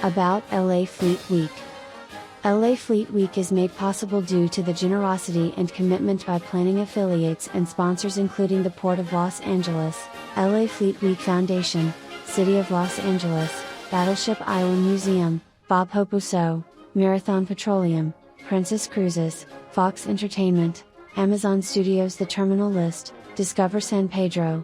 About LA Fleet Week. LA Fleet Week is made possible due to the generosity and commitment by planning affiliates and sponsors including the Port of Los Angeles, LA Fleet Week Foundation, City of Los Angeles, Battleship Island Museum, Bob Hope So, Marathon Petroleum, Princess Cruises, Fox Entertainment, Amazon Studios, The Terminal List, Discover San Pedro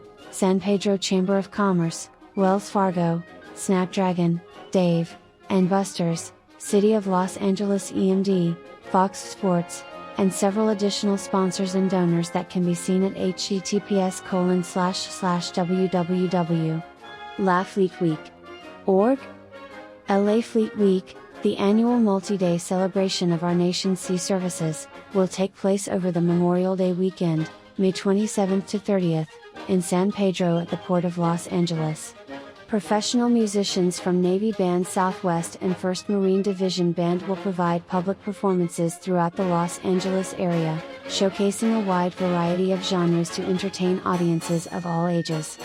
Chamber of Commerce, Wells Fargo, Snapdragon, Dave, and Buster's, City of Los Angeles EMD, Fox Sports, and several additional sponsors and donors that can be seen at https://www.lafleetweek.org. LA Fleet Week, the annual multi-day celebration of our nation's sea services, will take place over the Memorial Day weekend, May 27th to 30th, in San Pedro at the Port of Los Angeles. Professional musicians from Navy Band Southwest and 1st Marine Division Band will provide public performances throughout the Los Angeles area, showcasing a wide variety of genres to entertain audiences of all ages.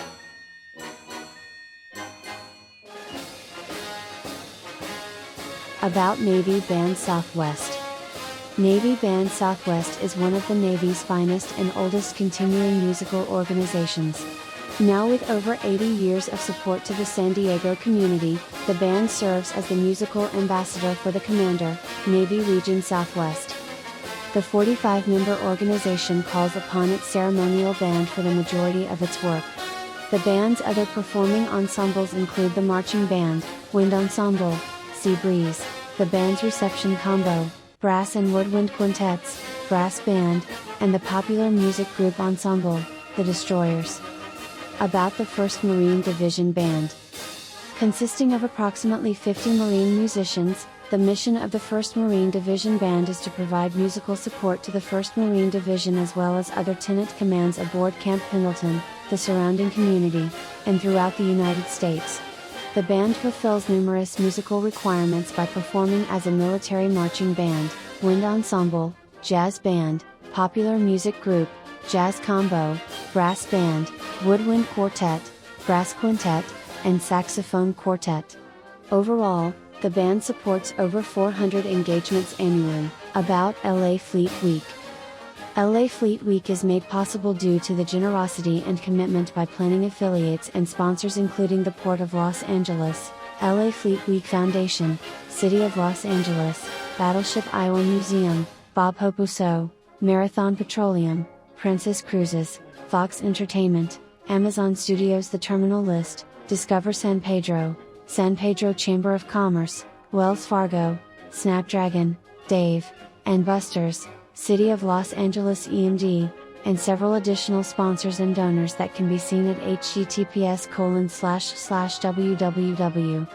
About Navy Band Southwest. Navy Band Southwest is one of the Navy's finest and oldest continuing musical organizations. Now with over 80 years of support to the San Diego community, the band serves as the musical ambassador for the Commander, Navy Region Southwest. The 45-member organization calls upon its ceremonial band for the majority of its work. The band's other performing ensembles include the Marching Band, Wind Ensemble, Sea Breeze, the band's Reception Combo, Brass and Woodwind Quintets, Brass Band, and the popular music group ensemble, the Destroyers. About the 1st Marine Division Band. Consisting of approximately 50 Marine musicians, the mission of the 1st Marine Division Band is to provide musical support to the 1st Marine Division as well as other tenant commands aboard Camp Pendleton, the surrounding community, and throughout the United States. The band fulfills numerous musical requirements by performing as a military marching band, wind ensemble, jazz band, popular music group, jazz combo, brass band, woodwind quartet, brass quintet, and saxophone quartet. Overall, the band supports over 400 engagements annually. About LA Fleet Week. LA Fleet Week is made possible due to the generosity and commitment by planning affiliates and sponsors including the Port of Los Angeles, LA Fleet Week Foundation, City of Los Angeles, Battleship Island Museum, Bob Hope So, Marathon Petroleum, Princess Cruises, Fox Entertainment, Amazon Studios, The Terminal List, Discover San Pedro Chamber of Commerce, Wells Fargo, Snapdragon, Dave, and Buster's, City of Los Angeles EMD, and several additional sponsors and donors that can be seen at https://www